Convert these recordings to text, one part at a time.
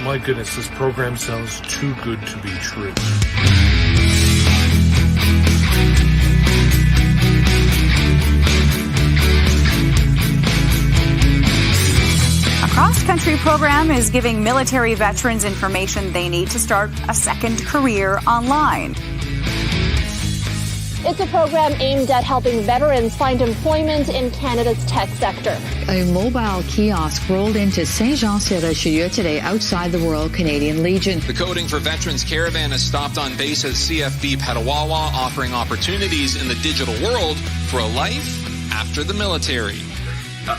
My goodness, this program sounds too good to be true. A cross-country program is giving military veterans information they need to start a second career online. It's a program aimed at helping veterans find employment in Canada's tech sector. A mobile kiosk rolled into Saint-Jean-sur-Richelieu today outside the Royal Canadian Legion. The Coding for Veterans caravan has stopped on base at C4V Petawawa, offering opportunities in the digital world for a life after the military.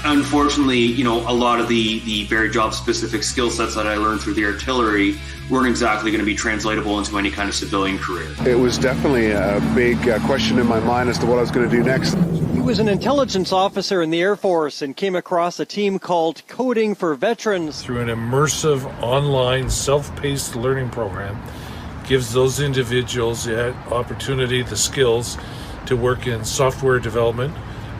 Unfortunately, a lot of the very job-specific skill sets that I learned through the artillery weren't exactly going to be translatable into any kind of civilian career. It was definitely a big question in my mind as to what I was going to do next. He was an intelligence officer in the Air Force and came across a team called Coding for Veterans. Through an immersive, online, self-paced learning program, gives those individuals the opportunity, the skills to work in software development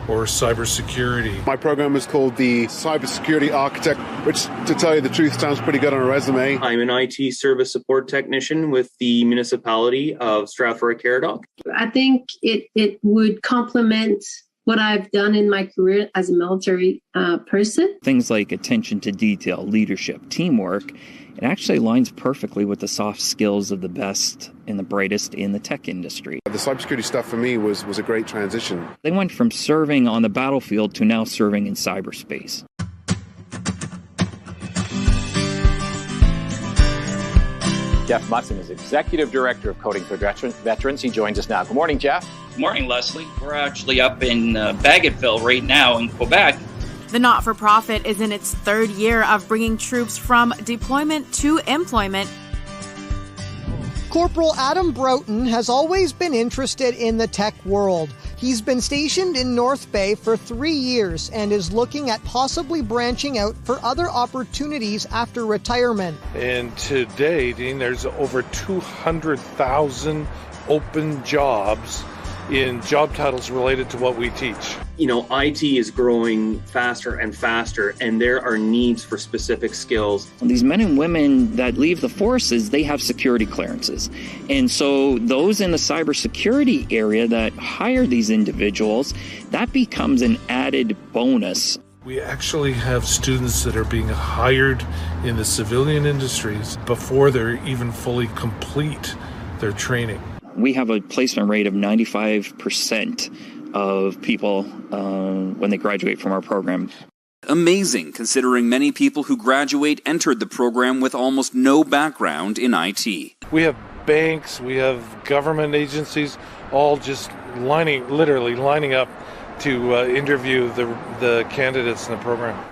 or cybersecurity. My program is called the Cybersecurity Architect, which, to tell you the truth, sounds pretty good on a resume. I'm an IT service support technician with the municipality of Stratford-Caradoc. I think it would complement what I've done in my career as a military person. Things like attention to detail, leadership, teamwork, it actually aligns perfectly with the soft skills of the best and the brightest in the tech industry. The cybersecurity stuff for me was a great transition. They went from serving on the battlefield to now serving in cyberspace. Jeff Mutson is Executive Director of Coding for Veterans. He joins us now. Good morning, Jeff. Good morning, Leslie. We're actually up in Bagotville right now in Quebec. The not-for-profit is in its third year of bringing troops from deployment to employment. Corporal Adam Broughton has always been interested in the tech world. He's been stationed in North Bay for 3 years and is looking at possibly branching out for other opportunities after retirement. And to date, there's over 200,000 open jobs in job titles related to what we teach. IT is growing faster and faster, and there are needs for specific skills. These men and women that leave the forces, they have security clearances. And so those in the cybersecurity area that hire these individuals, that becomes an added bonus. We actually have students that are being hired in the civilian industries before they're even fully complete their training. We have a placement rate of 95% of people when they graduate from our program. Amazing, considering many people who graduate entered the program with almost no background in IT. We have banks, we have government agencies, all just literally lining up to interview the candidates in the program.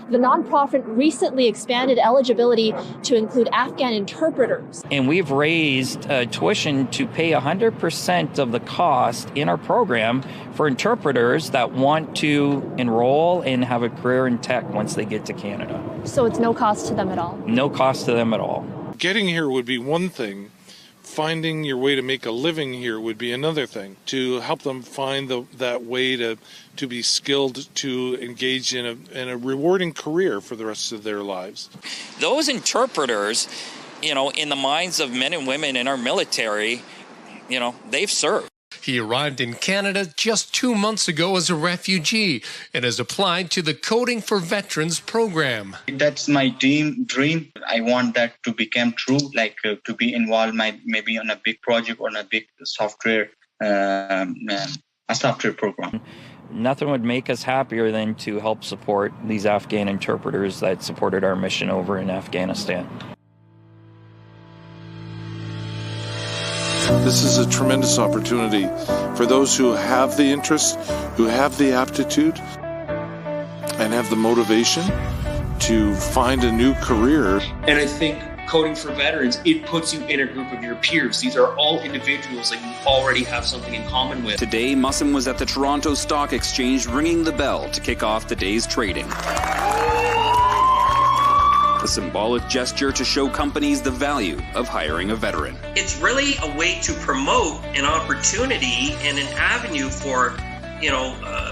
The nonprofit recently expanded eligibility to include Afghan interpreters. And we've raised tuition to pay 100% of the cost in our program for interpreters that want to enroll and have a career in tech once they get to Canada. So it's no cost to them at all? No cost to them at all. Getting here would be one thing. Finding your way to make a living here would be another thing. To help them find that way to be skilled to engage in a rewarding career for the rest of their lives. Those interpreters, in the minds of men and women in our military, they've served. He arrived in Canada just 2 months ago as a refugee and has applied to the Coding for Veterans program. That's my dream. I want that to become true, to be involved maybe on a big project or on a big software, a software program. Nothing would make us happier than to help support these Afghan interpreters that supported our mission over in Afghanistan. This is a tremendous opportunity for those who have the interest, who have the aptitude, and have the motivation to find a new career. And I think Coding for Veterans, it puts you in a group of your peers. These are all individuals that you already have something in common with. Today, Musson was at the Toronto Stock Exchange ringing the bell to kick off the day's trading. A symbolic gesture to show companies the value of hiring a veteran. It's really a way to promote an opportunity and an avenue for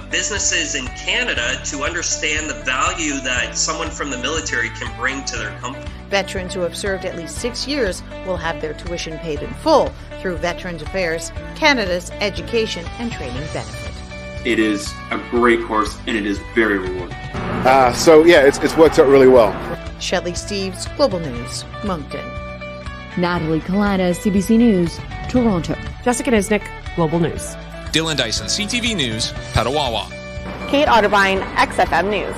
businesses in Canada to understand the value that someone from the military can bring to their company. Veterans who have served at least 6 years will have their tuition paid in full through Veterans Affairs, Canada's education and training benefit. It is a great course, and it is very rewarding. It's worked out really well. Shelley Steeves, Global News, Moncton. Natalie Kalana, CBC News, Toronto. Jessica Nisnik, Global News. Dylan Dyson, CTV News, Petawawa. Kate Otterbein, XFM News.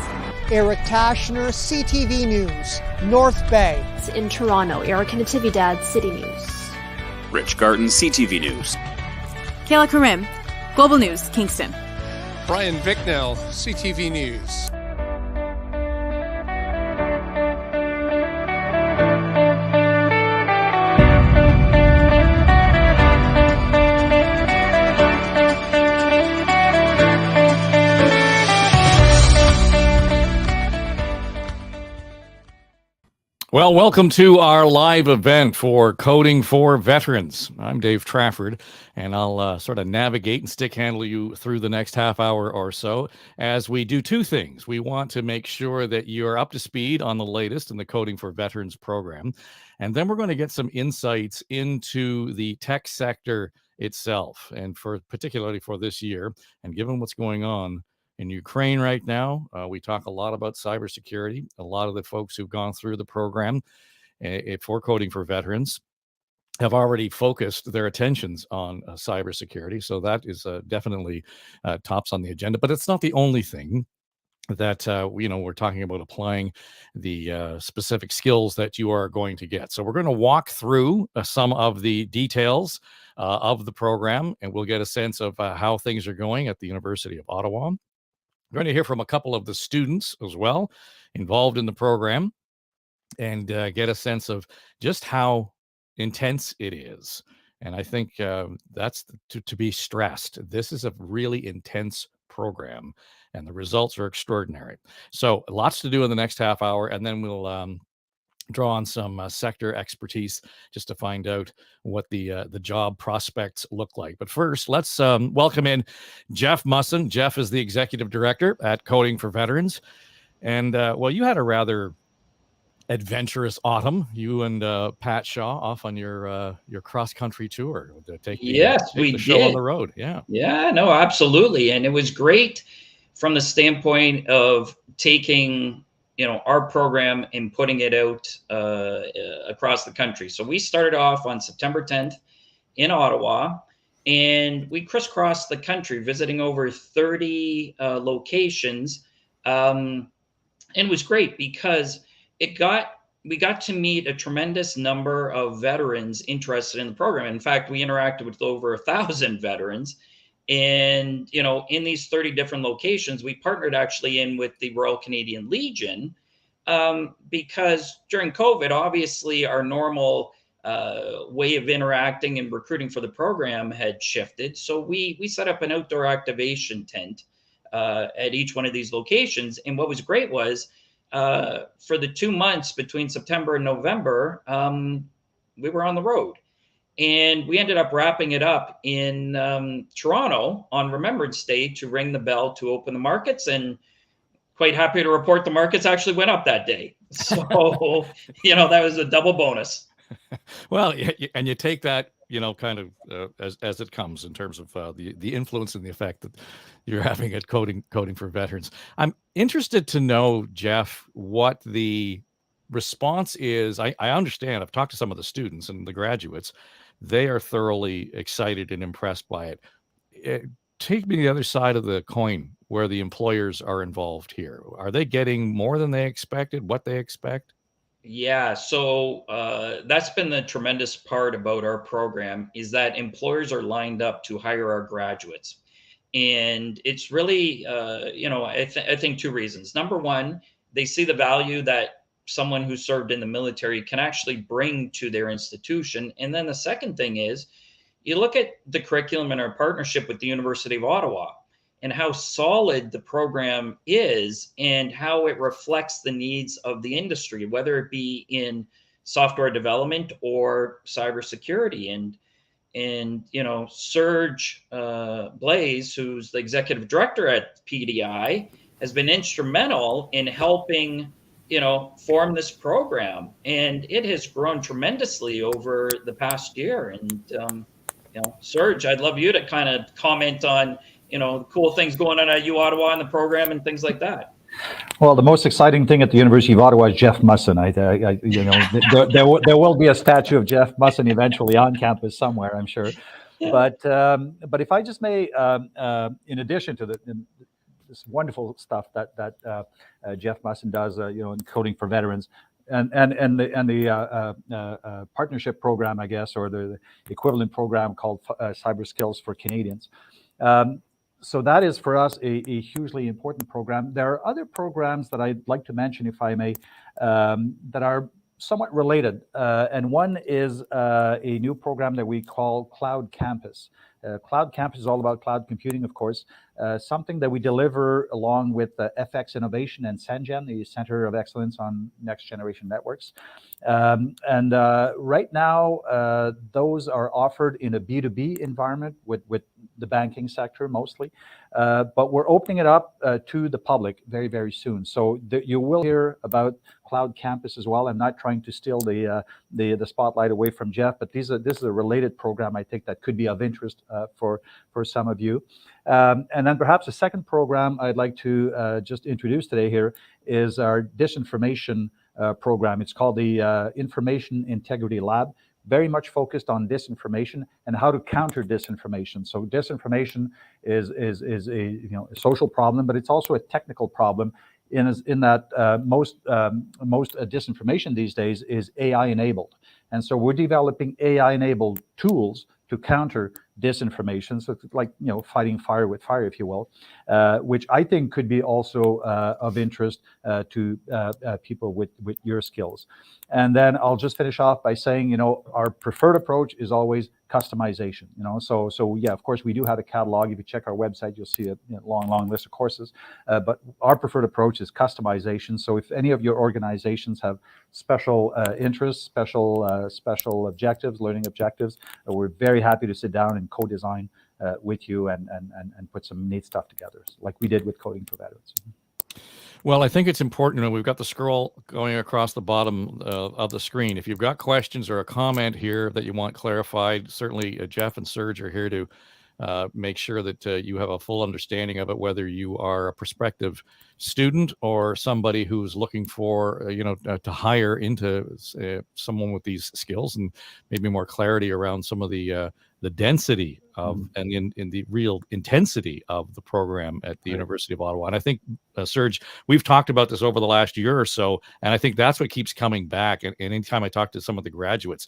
Eric Tashner, CTV News, North Bay. In Toronto, Erica Natividad, City News. Rich Garten, CTV News. Kayla Karim, Global News, Kingston. Brian Vicknell, CTV News. Well, welcome to our live event for Coding for Veterans. I'm Dave Trafford, and I'll sort of navigate and stick handle you through the next half hour or so as we do two things. We want to make sure that you're up to speed on the latest in the Coding for Veterans program, and then we're going to get some insights into the tech sector itself, and particularly for this year, and given what's going on in Ukraine right now. We talk a lot about cybersecurity. A lot of the folks who've gone through the program for Coding for Veterans have already focused their attentions on cybersecurity. So that is definitely tops on the agenda. But it's not the only thing that, we're talking about applying the specific skills that you are going to get. So we're going to walk through some of the details of the program, and we'll get a sense of how things are going at the University of Ottawa. We're going to hear from a couple of the students as well involved in the program and get a sense of just how intense it is. And I think that's to be stressed. This is a really intense program, and the results are extraordinary. So lots to do in the next half hour, and then we'll draw on some sector expertise just to find out what the job prospects look like. But first, let's welcome in Jeff Musson. Jeff is the executive director at Coding for Veterans. And you had a rather adventurous autumn. You and Pat Shaw off on your cross-country tour to take the show on the road. Yeah, no, absolutely. And it was great from the standpoint of taking our program and putting it out across the country. So we started off on September 10th in Ottawa, and we crisscrossed the country, visiting over 30 locations. And it was great because we got to meet a tremendous number of veterans interested in the program. In fact, we interacted with over 1,000 veterans. And, in these 30 different locations, we partnered actually in with the Royal Canadian Legion because during COVID, obviously our normal way of interacting and recruiting for the program had shifted. So we set up an outdoor activation tent at each one of these locations. And what was great was for the 2 months between September and November, we were on the road. And we ended up wrapping it up in Toronto on Remembrance Day to ring the bell to open the markets. And quite happy to report the markets actually went up that day. So, that was a double bonus. Well, and you take that, kind of as it comes in terms of the influence and the effect that you're having at Coding for Veterans. I'm interested to know, Jeff, what the response is. I understand. I've talked to some of the students and the graduates. They are thoroughly excited and impressed by it. Take me to the other side of the coin where the employers are involved here. Are they getting more than they expected, what they expect? Yeah, so that's been the tremendous part about our program is that employers are lined up to hire our graduates. And it's really, I think two reasons. Number one, they see the value that someone who served in the military can actually bring to their institution. And then the second thing is you look at the curriculum and our partnership with the University of Ottawa and how solid the program is and how it reflects the needs of the industry, whether it be in software development or cybersecurity. And And, Serge Blaze, who's the executive director at PDI, has been instrumental in helping, form this program. And it has grown tremendously over the past year. And, Serge, I'd love you to kind of comment on, the cool things going on at U Ottawa and the program and things like that. Well, the most exciting thing at the University of Ottawa is Jeff Musson. There will be a statue of Jeff Musson eventually on campus somewhere, I'm sure. Yeah. But if I just may, in addition to this wonderful stuff that Jeff Musson does, in coding for veterans, and the partnership program, I guess, or the equivalent program called Cyber Skills for Canadians. So that is for us a hugely important program. There are other programs that I'd like to mention, if I may, that are somewhat related. And one is a new program that we call Cloud Campus. Cloud Campus is all about cloud computing, of course, something that we deliver along with FX Innovation and CENGEN, the Center of Excellence on Next Generation Networks. And right now, those are offered in a B2B environment with the banking sector mostly, but we're opening it up to the public very, very soon. So you will hear about Cloud Campus as well. I'm not trying to steal the spotlight away from Jeff, but this is a related program I think that could be of interest for some of you. And then perhaps a second program I'd like to just introduce today here is our disinformation program. It's called the Information Integrity Lab, very much focused on disinformation and how to counter disinformation. So disinformation is a social problem, but it's also a technical problem in that most disinformation these days is AI enabled. And so we're developing AI enabled tools to counter disinformation. So it's like, fighting fire with fire, if you will, which I think could be also of interest to people with your skills. And then I'll just finish off by saying, our preferred approach is always customization. So yeah, of course we do have a catalog. If you check our website, you'll see a long list of courses. But our preferred approach is customization. So if any of your organizations have special interests, special objectives, learning objectives, we're very happy to sit down and co-design with you and put some neat stuff together, like we did with Coding for Veterans. Well, I think it's important, we've got the scroll going across the bottom of the screen. If you've got questions or a comment here that you want clarified, certainly Jeff and Serge are here to make sure that you have a full understanding of it, whether you are a prospective student or somebody who's looking for, to hire into someone with these skills, and maybe more clarity around some of the density of and in the real intensity of the program at the University of Ottawa. And I think, Serge, we've talked about this over the last year or so, and I think that's what keeps coming back. And anytime I talk to some of the graduates,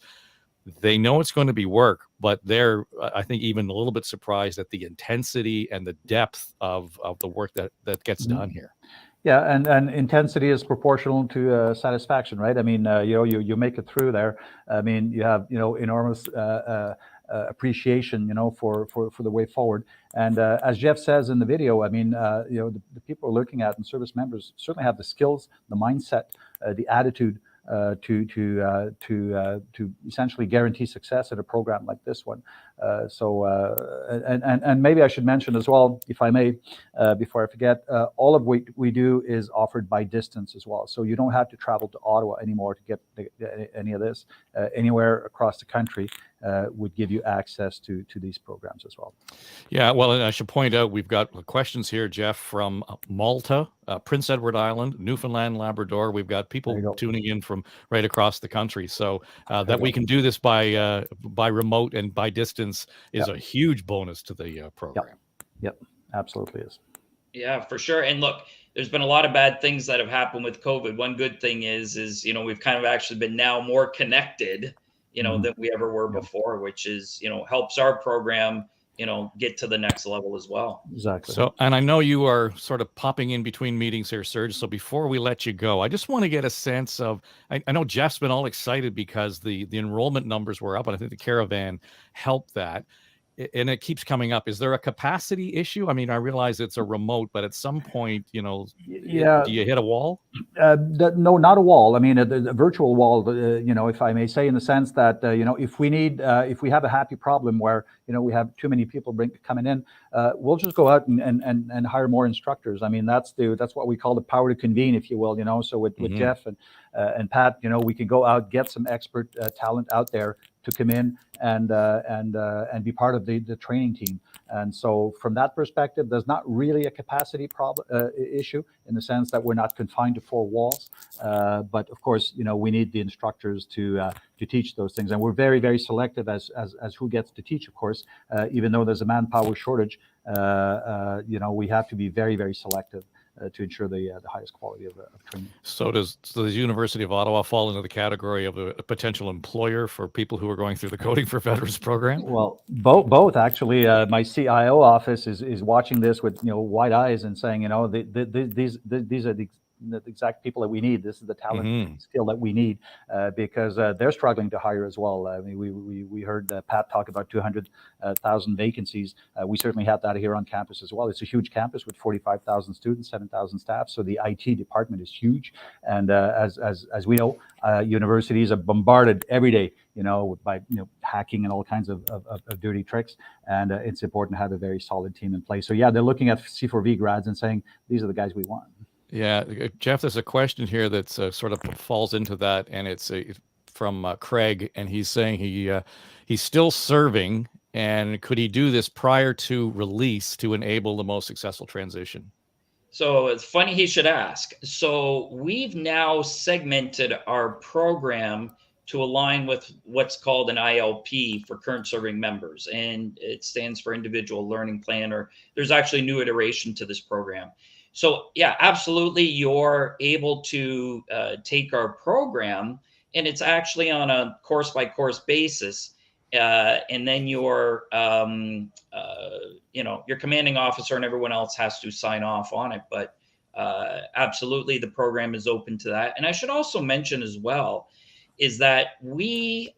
they know it's going to be work, but they're, I think, even a little bit surprised at the intensity and the depth of the work that gets done here. Yeah, and intensity is proportional to satisfaction, right? I mean, you make it through there. I mean, you have enormous appreciation, for the way forward. And as Jeff says in the video, I mean, the people we're looking at and service members certainly have the skills, the mindset, the attitude to essentially guarantee success at a program like this one. And maybe I should mention as well, if I may, before I forget, all of what we do is offered by distance as well. So you don't have to travel to Ottawa anymore to get any of this. Anywhere across the country would give you access to these programs as well. Yeah, well, and I should point out, we've got questions here, Jeff, from Malta, Prince Edward Island, Newfoundland, Labrador. We've got people tuning in from right across the country. So that we can do this by remote and by distance is a huge bonus to the program. Yep, absolutely is. Yeah, for sure. And look, there's been a lot of bad things that have happened with COVID. One good thing is we've kind of actually been now more connected, than we ever were before, which is, helps our program, get to the next level as well. Exactly. So, and I know you are sort of popping in between meetings here, Serge. So before we let you go, I just want to get a sense of, I know Jeff's been all excited because the enrollment numbers were up, and I think the caravan helped that. and it keeps coming up. Is there a capacity issue? I mean, I realize it's a remote, but at some point, do you hit a wall? No, not a wall. I mean, a virtual wall, if I may say, in the sense that, if we have a happy problem where, we have too many people coming in, we'll just go out and hire more instructors. I mean, that's what we call the power to convene, if you will, So with Jeff and Pat, we can go out, get some expert talent out there to come in and be part of the training team. And so from that perspective, there's not really a capacity problem issue, in the sense that we're not confined to four walls. But of course, we need the instructors to teach those things. And we're very, very selective as who gets to teach, of course. Even though there's a manpower shortage, we have to be very, very selective to ensure the highest quality of training. So does the University of Ottawa fall into the category of a potential employer for people who are going through the Coding for Veterans program? Well, both actually. My CIO office is watching this with wide eyes and saying, these are the exact people that we need. This is the talent skill that we need, because they're struggling to hire as well. I mean, we heard Pat talk about 200,000 vacancies. We certainly have that here on campus as well. It's a huge campus with 45,000 students, 7,000 staff. So the IT department is huge. And as we know, universities are bombarded every day, by hacking and all kinds of dirty tricks. And it's important to have a very solid team in place. So yeah, they're looking at C4V grads and saying, these are the guys we want. Yeah, Jeff, there's a question here that sort of falls into that, and it's from Craig, and he's saying he's still serving, and could he do this prior to release to enable the most successful transition? So it's funny he should ask. So we've now segmented our program to align with what's called an ILP for current serving members, and it stands for Individual Learning Plan, or there's actually a new iteration to this program. So yeah, absolutely, you're able to take our program, and it's actually on a course by course basis. And then your commanding officer and everyone else has to sign off on it. But absolutely, the program is open to that. And I should also mention as well is that we,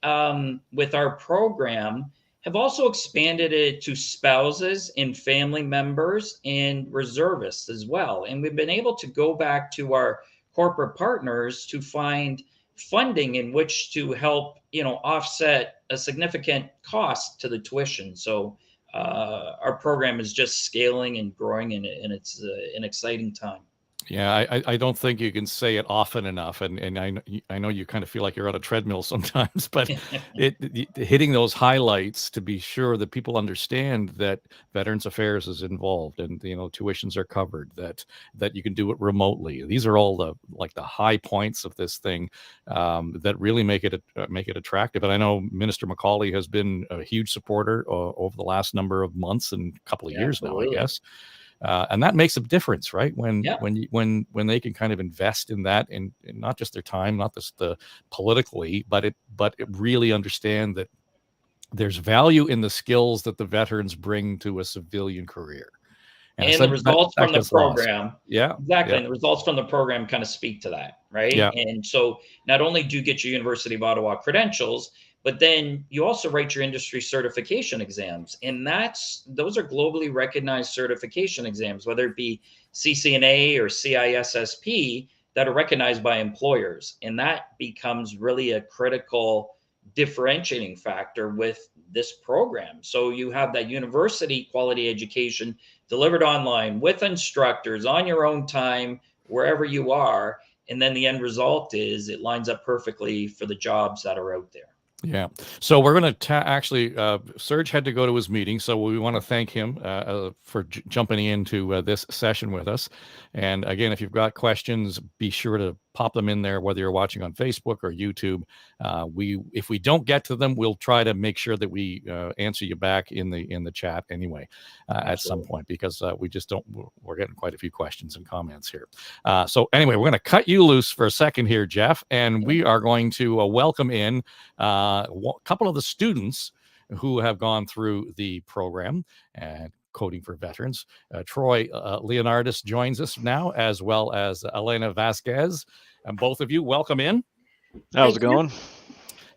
with our program, have also expanded it to spouses and family members and reservists as well. And we've been able to go back to our corporate partners to find funding in which to help, offset a significant cost to the tuition. So our program is just scaling and growing, and it's an exciting time. Yeah, I don't think you can say it often enough, and I know you kind of feel like you're on a treadmill sometimes, but hitting those highlights to be sure that people understand that Veterans Affairs is involved, and tuitions are covered, that you can do it remotely. These are all the high points of this thing that really make it attractive. And I know Minister Macaulay has been a huge supporter over the last number of months and couple of years absolutely. now, I guess. And that makes a difference, right? When they can kind of invest in that, and not just their time, not just politically, but it really understand that there's value in the skills that the veterans bring to a civilian career. And the results from the program. Yeah, exactly. Yeah. And the results from the program kind of speak to that, right? Yeah. And so not only do you get your University of Ottawa credentials, but then you also write your industry certification exams. And those are globally recognized certification exams, whether it be CCNA or CISSP, that are recognized by employers. And that becomes really a critical differentiating factor with this program. So you have that university quality education delivered online with instructors on your own time, wherever you are. And then the end result is it lines up perfectly for the jobs that are out there. Yeah. So we're going to actually, Serge had to go to his meeting, so we want to thank him for jumping into this session with us. And again, if you've got questions, be sure to pop them in there, whether you're watching on Facebook or YouTube. If we don't get to them, we'll try to make sure that we answer you back in the chat anyway at some point, because we're getting quite a few questions and comments here. So anyway, we're going to cut you loose for a second here, Jeff, and we are going to welcome in a couple of the students who have gone through the program and Coding for Veterans. Troy Leonardis joins us now, as well as Elena Vasquez. And both of you, welcome in. How's it going?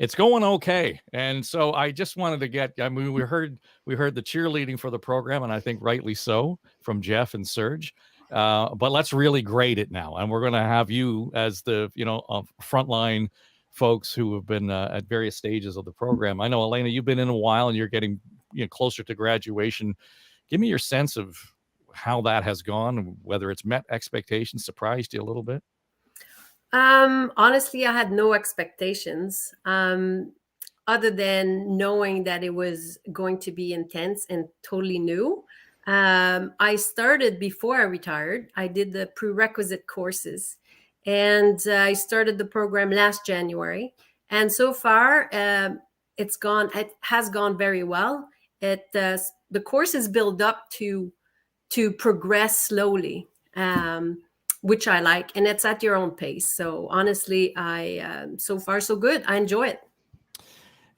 It's going okay. And so I just wanted to get, I mean, we heard the cheerleading for the program, and I think rightly so, from Jeff and Serge. But let's really grade it now. And we're going to have you as the, frontline folks who have been at various stages of the program. I know, Elena, you've been in a while and you're getting closer to graduation. Give me your sense of how that has gone, whether it's met expectations, surprised you a little bit. Honestly, I had no expectations other than knowing that it was going to be intense and totally new. I started before I retired. I did the prerequisite courses, and I started the program last January. And so far, it has gone very well. The course is built up to progress slowly. Which I like, and it's at your own pace. So honestly, so far so good. I enjoy it.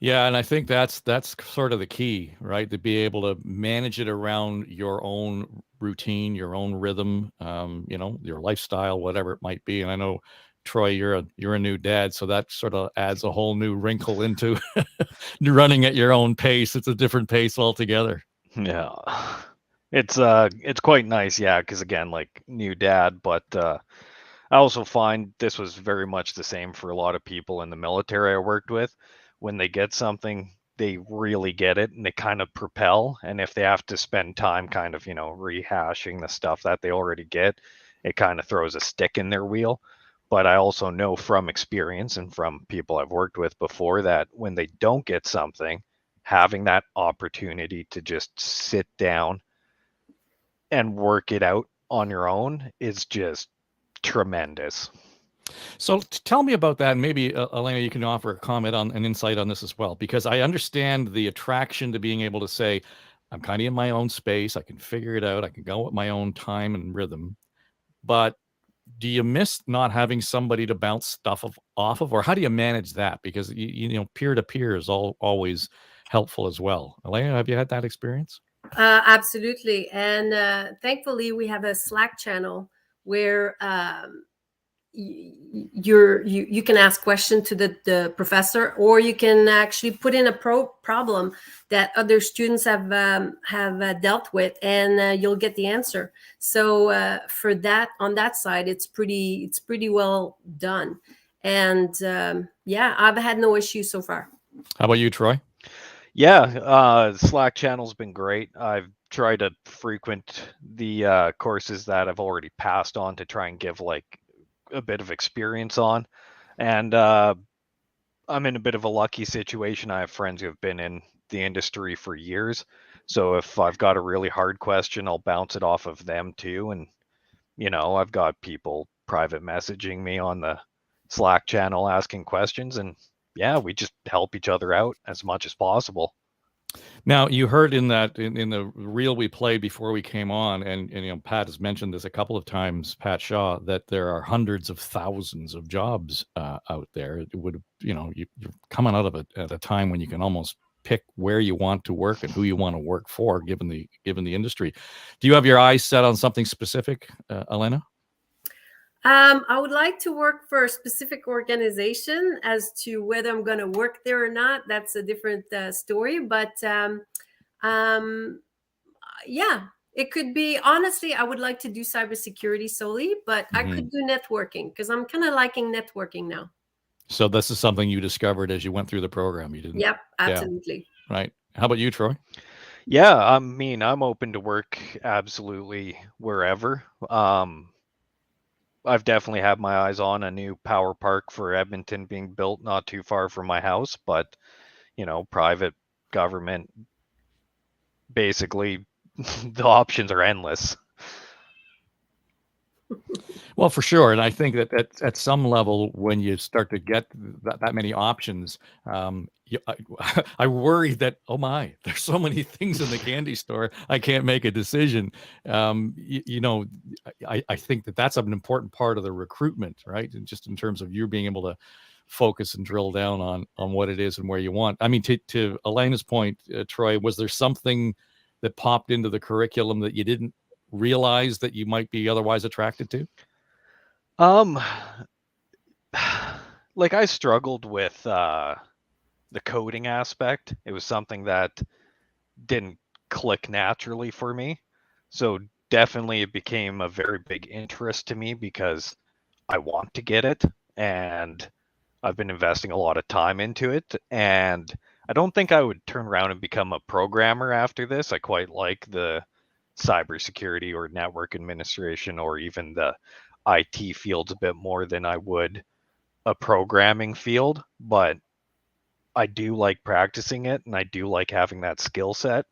Yeah, and I think that's sort of the key, right? To be able to manage it around your own routine, your own rhythm, your lifestyle, whatever it might be. And I know, Troy, you're a new dad, so that sort of adds a whole new wrinkle into running at your own pace. It's a different pace altogether. Yeah. It's quite nice, yeah, because again, like new dad, but I also find this was very much the same for a lot of people in the military I worked with. When they get something, they really get it and they kind of propel. And if they have to spend time kind of, rehashing the stuff that they already get, it kind of throws a stick in their wheel. But I also know from experience and from people I've worked with before that when they don't get something, having that opportunity to just sit down and work it out on your own is just tremendous. So tell me about that. And maybe, Elena, you can offer a comment on an insight on this as well, because I understand the attraction to being able to say, I'm kind of in my own space. I can figure it out. I can go at my own time and rhythm. But do you miss not having somebody to bounce stuff off of, or how do you manage that? Because, peer to peer is always helpful as well. Elena, have you had that experience? Absolutely. And thankfully, we have a Slack channel where you can ask questions to the professor, or you can actually put in a problem that other students have dealt with, and you'll get the answer. So for that, on that side, it's pretty well done. And I've had no issues so far. How about you, Troy? Yeah, Slack channel's been great. I've tried to frequent the courses that I've already passed on to try and give like a bit of experience on. And I'm in a bit of a lucky situation. I have friends who have been in the industry for years. So if I've got a really hard question, I'll bounce it off of them too. And, I've got people private messaging me on the Slack channel asking questions, and yeah, we just help each other out as much as possible. Now, you heard in the reel we played before we came on, and Pat has mentioned this a couple of times, Pat Shaw, that there are hundreds of thousands of jobs out there. It would, you're coming out of it at a time when you can almost pick where you want to work and who you want to work for, given the industry. Do you have your eyes set on something specific, Elena? I would like to work for a specific organization. As to whether I'm going to work there or not, that's a different story. But it could be. Honestly, I would like to do cybersecurity solely, but I could do networking because I'm kind of liking networking now. So this is something you discovered as you went through the program. You didn't? Yep, absolutely. Yeah. Right. How about you, Troy? Yeah, I mean, I'm open to work absolutely wherever. I've definitely had my eyes on a new power park for Edmonton being built not too far from my house, but, private, government, basically the options are endless. Well, for sure. And I think that at some level, when you start to get that many options, I worry that, oh my, there's so many things in the candy store, I can't make a decision. I think that's an important part of the recruitment, right? And just in terms of you being able to focus and drill down on what it is and where you want. I mean, to Elena's point, Troy, was there something that popped into the curriculum that you didn't realize that you might be otherwise attracted to? Like I struggled with the coding aspect. It was something that didn't click naturally for me. So definitely it became a very big interest to me because I want to get it, and I've been investing a lot of time into it. And I don't think I would turn around and become a programmer after this. I quite like the cybersecurity or network administration or even the IT fields a bit more than I would a programming field, but I do like practicing it and I do like having that skill set.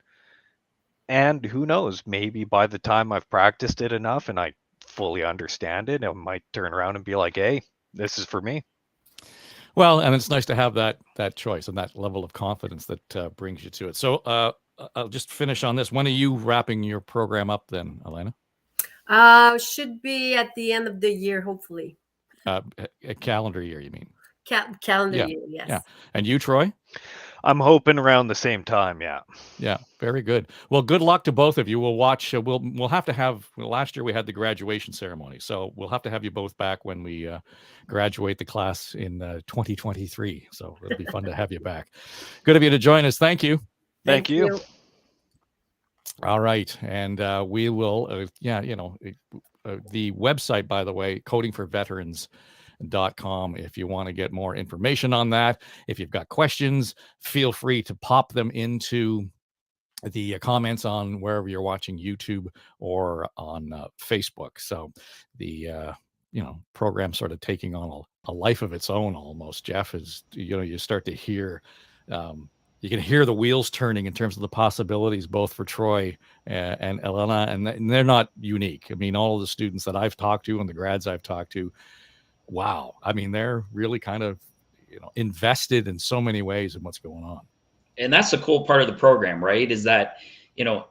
And who knows, maybe by the time I've practiced it enough and I fully understand it, I might turn around and be like, hey, this is for me. Well, and it's nice to have that choice and that level of confidence that brings you to it. So I'll just finish on this. When are you wrapping your program up then, Elena? Should be at the end of the year, hopefully. A calendar year, you mean? Calendar Yeah. year, yes. Yeah. And you, Troy? I'm hoping around the same time. Yeah. Yeah. Very good. Well, good luck to both of you. We'll watch. We'll have to have. Last year we had the graduation ceremony, so we'll have to have you both back when we graduate the class in 2023. So it'll be fun to have you back. Good of you to join us. Thank you. Thank you. All right, and we will. The website, by the way, codingforveterans.com. If you want to get more information on that, if you've got questions, feel free to pop them into the comments on wherever you're watching YouTube or on Facebook. So the program sort of taking on a life of its own almost. Jeff, is you start to hear you can hear the wheels turning in terms of the possibilities both for Troy and Elena, and they're not unique. I mean, all of the students that I've talked to and the grads I've talked to, wow. I mean, they're really kind of invested in so many ways in what's going on. And that's the cool part of the program, right? Is that,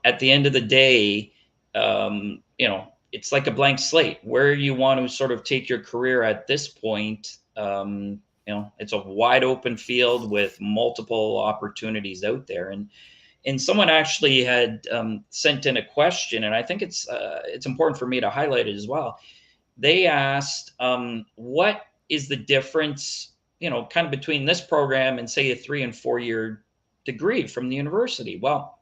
at the end of the day, it's like a blank slate. Where you want to sort of take your career at this point, it's a wide open field with multiple opportunities out there. And someone actually had sent in a question, and I think it's important for me to highlight it as well. They asked, what is the difference, kind of between this program and say a 3 and 4 year degree from the university? Well,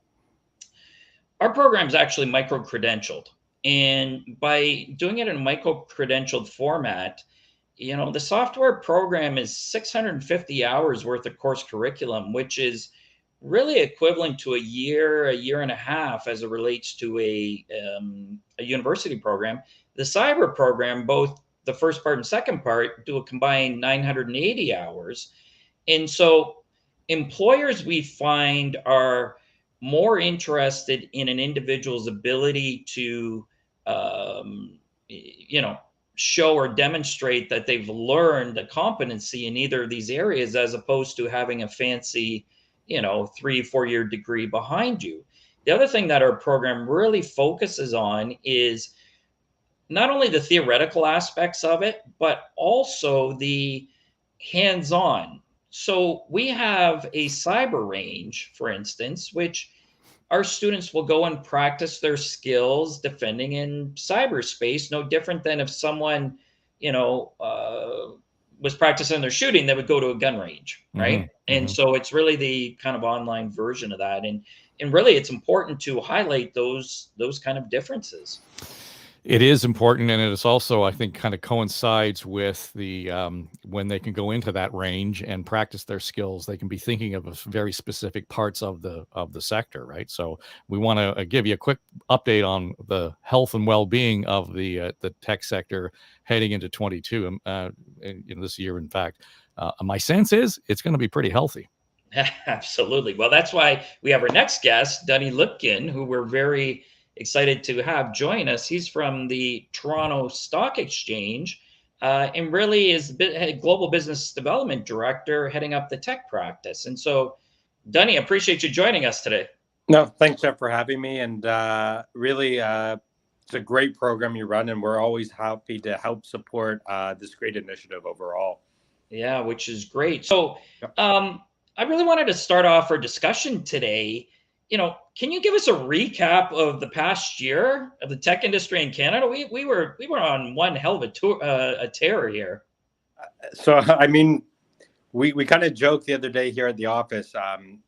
our program is actually micro-credentialed. And by doing it in a micro-credentialed format, the software program is 650 hours worth of course curriculum, which is really equivalent to a year and a half as it relates to a university program. The cyber program, both the first part and second part, do a combined 980 hours. And so employers, we find, are more interested in an individual's ability to, show or demonstrate that they've learned a competency in either of these areas, as opposed to having a fancy, 3-4 year degree behind you. The other thing that our program really focuses on is not only the theoretical aspects of it, but also the hands-on. So we have a cyber range, for instance, which our students will go and practice their skills defending in cyberspace, no different than if someone, was practicing their shooting, they would go to a gun range, right? Mm-hmm. And so it's really the kind of online version of that. And really it's important to highlight those kind of differences. It is important, and it is also, I think, kind of coincides with the when they can go into that range and practice their skills. They can be thinking of very specific parts of the sector, right? So we want to give you a quick update on the health and well-being of the tech sector heading into 22 this year. In fact, my sense is it's going to be pretty healthy. Absolutely. Well, that's why we have our next guest, Dani Lipkin, who we're very excited to have join us. He's from the Toronto Stock Exchange and really is Global Business Development Director heading up the tech practice. And so, Dani, appreciate you joining us today. No, thanks, Jeff, for having me. And really, it's a great program you run, and we're always happy to help support this great initiative overall. Yeah, which is great. So I really wanted to start off our discussion today. Can you give us a recap of the past year of the tech industry in Canada? We were on one hell of a tear here. So, I mean, We kind of joked the other day here at the office.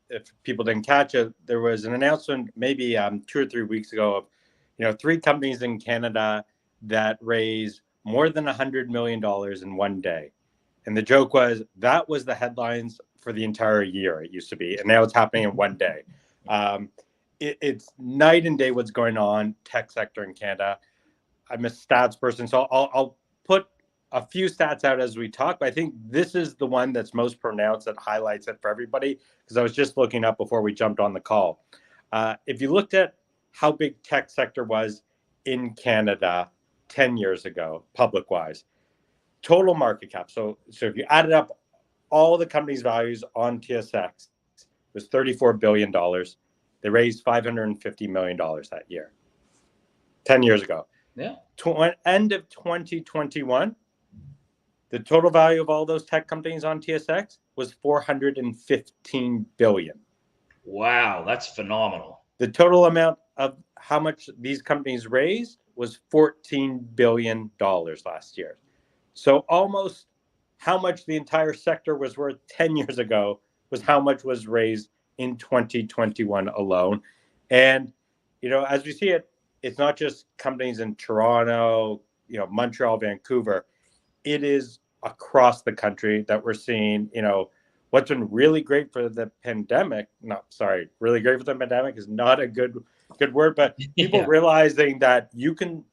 If people didn't catch it, there was an announcement maybe 2 or 3 weeks ago of 3 companies in Canada that raised more than $100 million in one day. And the joke was that was the headlines for the entire year. It used to be, and now it's happening in one day. It's night and day what's going on tech sector in Canada. I'm a stats person, so I'll put a few stats out as we talk, but I think this is the one that's most pronounced that highlights it for everybody, because I was just looking up before we jumped on the call. If you looked at how big tech sector was in Canada 10 years ago, public-wise, total market cap, so if you added up all the companies' values on TSX, it was $34 billion. They raised $550 million that year, 10 years ago. Yeah. End of 2021, the total value of all those tech companies on TSX was $415 billion. Wow, that's phenomenal. The total amount of how much these companies raised was $14 billion last year. So almost how much the entire sector was worth 10 years ago was how much was raised in 2021 alone. And, as we see it, it's not just companies in Toronto, Montreal, Vancouver. It is across the country that we're seeing, what's been really great for the pandemic. Really great for the pandemic is not a good word, but people realizing that you can,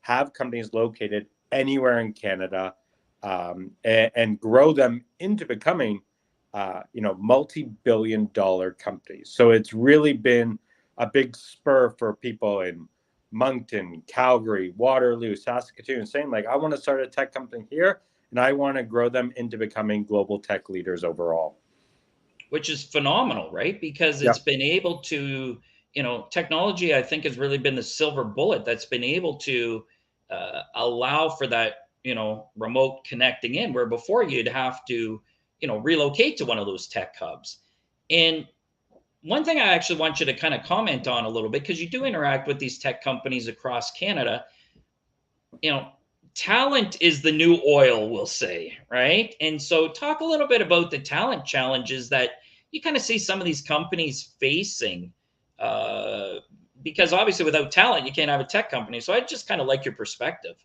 have companies located anywhere in Canada and grow them into becoming, multi-billion-dollar companies. So it's really been a big spur for people in Moncton, Calgary, Waterloo, Saskatoon, saying I want to start a tech company here and I want to grow them into becoming global tech leaders overall. Which is phenomenal, right? Because it's been able to, technology, I think, has really been the silver bullet that's been able to allow for that, remote connecting in, where before you'd have to, relocate to one of those tech hubs. And one thing I actually want you to kind of comment on a little bit, because you do interact with these tech companies across Canada, talent is the new oil, we'll say, right? And so talk a little bit about the talent challenges that you kind of see some of these companies facing, because obviously without talent, you can't have a tech company. So I just kind of like your perspective.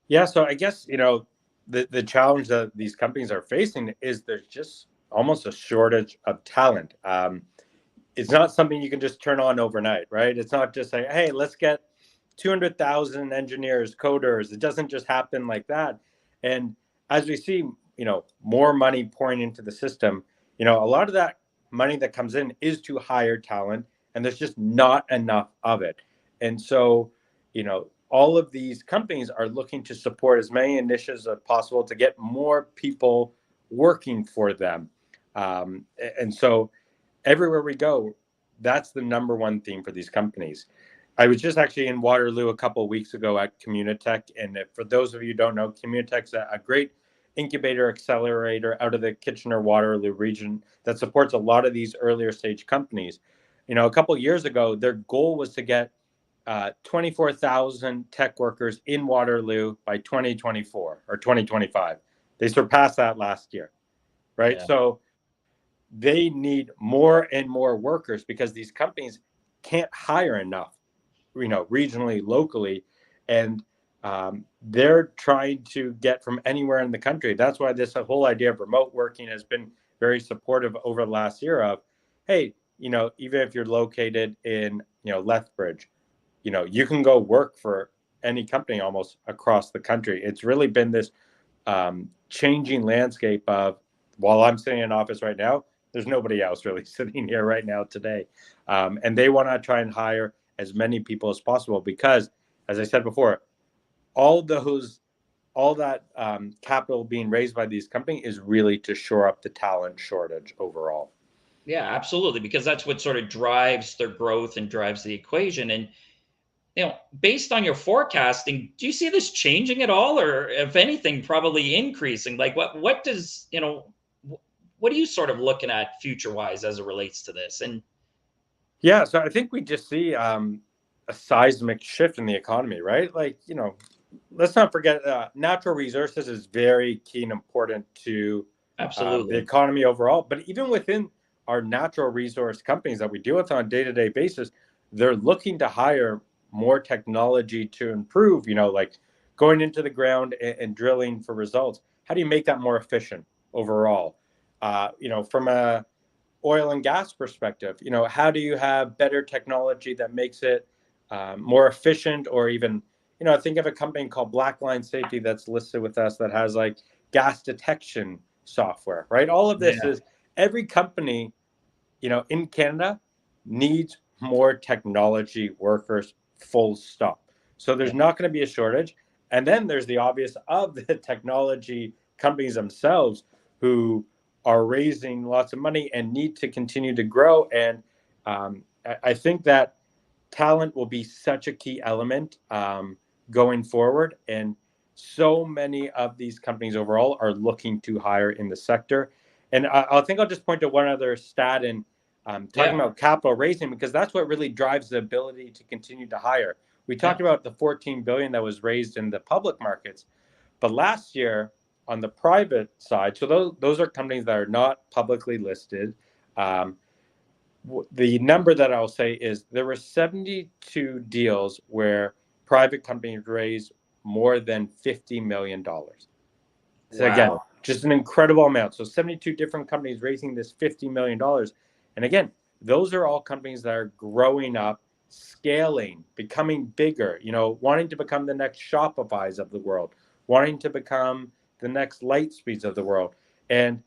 Yeah, so I guess, the challenge that these companies are facing is there's just almost a shortage of talent. It's not something you can just turn on overnight, right? It's not just like, hey, let's get 200,000 engineers, coders. It doesn't just happen like that. And as we see, more money pouring into the system, a lot of that money that comes in is to hire talent, and there's just not enough of it. And so, all of these companies are looking to support as many initiatives as possible to get more people working for them. And so everywhere we go, that's the number one theme for these companies. I was just actually in Waterloo a couple of weeks ago at Communitech. And for those of you who don't know, Communitech's a great incubator accelerator out of the Kitchener-Waterloo region that supports a lot of these earlier stage companies. A couple of years ago, their goal was to get 24,000 tech workers in Waterloo by 2024 or 2025. They surpassed that last year, right? Yeah. So they need more and more workers because these companies can't hire enough, regionally, locally, and they're trying to get from anywhere in the country. That's why this whole idea of remote working has been very supportive over the last year of, hey, even if you're located in, Lethbridge, you can go work for any company almost across the country. It's really been this changing landscape of, while I'm sitting in office right now, there's nobody else really sitting here right now today. And they want to try and hire as many people as possible because, as I said before, all that capital being raised by these companies is really to shore up the talent shortage overall. Yeah, absolutely. Because that's what sort of drives their growth and drives the equation. And, based on your forecasting, do you see this changing at all? Or if anything, probably increasing? Like what does, what are you sort of looking at future-wise as it relates to this? And yeah, so I think we just see a seismic shift in the economy, right? Like, let's not forget natural resources is very key and important to Absolutely. the economy overall. But even within our natural resource companies that we deal with on a day-to-day basis, they're looking to hire more technology to improve, like going into the ground and drilling for results. How do you make that more efficient overall? From a oil and gas perspective, how do you have better technology that makes it more efficient? Or even, think of a company called Blackline Safety that's listed with us that has like gas detection software, right? All of this is every company, in Canada needs more technology workers, full stop. So there's not going to be a shortage. And then there's the obvious of the technology companies themselves who are raising lots of money and need to continue to grow. And I think that talent will be such a key element going forward. And so many of these companies overall are looking to hire in the sector. And I think I'll just point to one other stat in talking about capital raising, because that's what really drives the ability to continue to hire. We talked about the 14 billion that was raised in the public markets, but last year on the private side, so those are companies that are not publicly listed. The number that I'll say is there were 72 deals where private companies raised more than $50 million. So again, just an incredible amount. So 72 different companies raising this $50 million. And again, those are all companies that are growing up, scaling, becoming bigger, wanting to become the next Shopify's of the world, wanting to become the next Lightspeeds of the world. And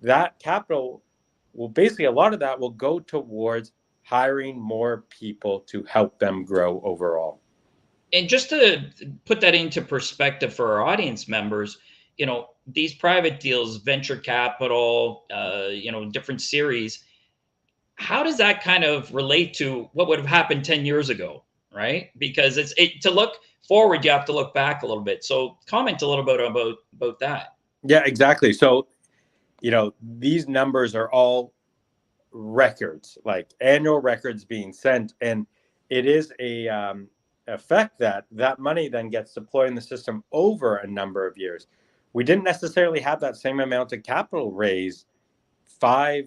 that capital will basically, a lot of that will go towards hiring more people to help them grow overall. And just to put that into perspective for our audience members, these private deals, venture capital, different series, how does that kind of relate to what would have happened 10 years ago, right? Because to look forward, you have to look back a little bit. So comment a little bit about that. Yeah, exactly. So, these numbers are all records, like annual records being sent. And it is a effect that money then gets deployed in the system over a number of years. We didn't necessarily have that same amount of capital raised 5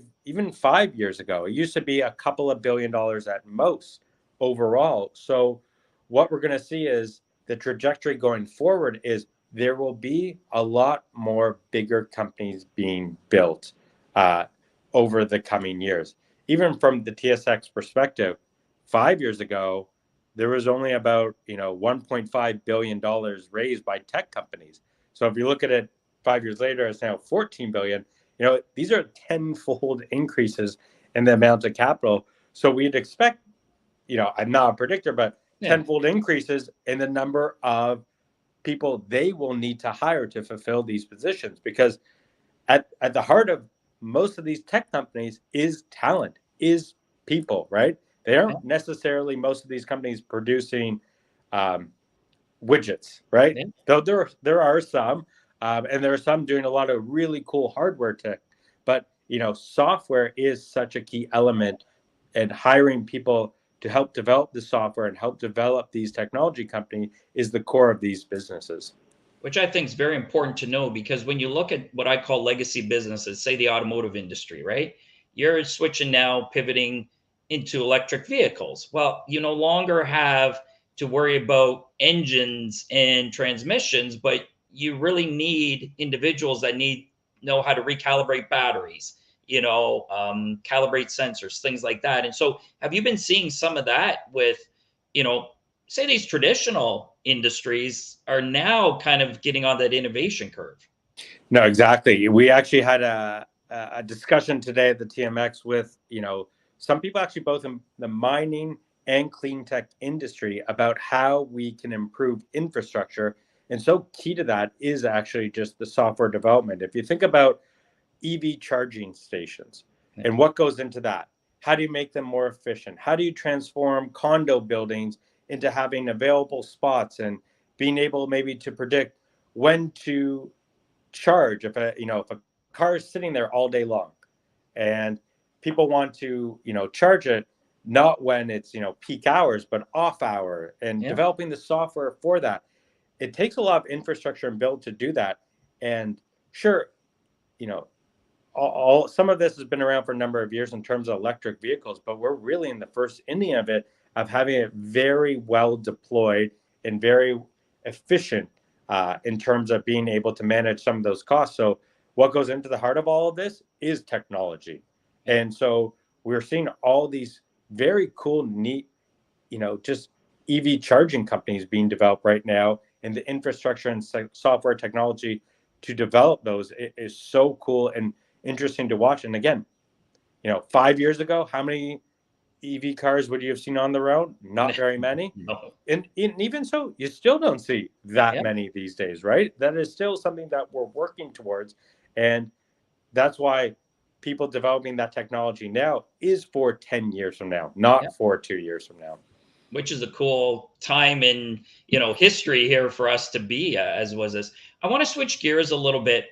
years ago. It used to be a couple of $1 billion at most overall. So what we're going to see is the trajectory going forward is there will be a lot more bigger companies being built over the coming years. Even from the TSX perspective, 5 years ago, there was only about $1.5 billion raised by tech companies. So if you look at it 5 years later, it's now 14 billion. These are tenfold increases in the amount of capital. So we'd expect, I'm not a predictor, but tenfold increases in the number of people they will need to hire to fulfill these positions. Because at the heart of most of these tech companies is talent, is people, right? They aren't necessarily, most of these companies, producing widgets, right? Though there are some, and there are some doing a lot of really cool hardware tech. But software is such a key element, and hiring people to help develop the software and help develop these technology companies is the core of these businesses. Which I think is very important to know, because when you look at what I call legacy businesses, say the automotive industry, right? You're switching now, pivoting into electric vehicles. Well, you no longer have to worry about engines and transmissions, but you really need individuals that know how to recalibrate batteries, calibrate sensors, things like that. And so have you been seeing some of that with, say these traditional industries are now kind of getting on that innovation curve? No, exactly. We actually had a discussion today at the TMX with, some people actually both in the mining and clean tech industry about how we can improve infrastructure. And so key to that is actually just the software development. If you think about EV charging stations and what goes into that, how do you make them more efficient? How do you transform condo buildings into having available spots and being able maybe to predict when to charge if a car is sitting there all day long and people want to charge it not when it's peak hours but off hour, and developing the software for that. It takes a lot of infrastructure and build to do that. And sure, some of this has been around for a number of years in terms of electric vehicles, but we're really in the first inning of it, of having it very well deployed and very efficient in terms of being able to manage some of those costs. So what goes into the heart of all of this is technology. And so we're seeing all these very cool, neat, just EV charging companies being developed right now, and the infrastructure and software technology to develop those is so cool and interesting to watch. And again, 5 years ago, how many EV cars would you have seen on the road? Not very many. No. And even so, you still don't see that many these days, right? That is still something that we're working towards. And that's why people developing that technology now is for 10 years from now, not for 2 years from now. Which is a cool time in history here for us to be, as was this. I want to switch gears a little bit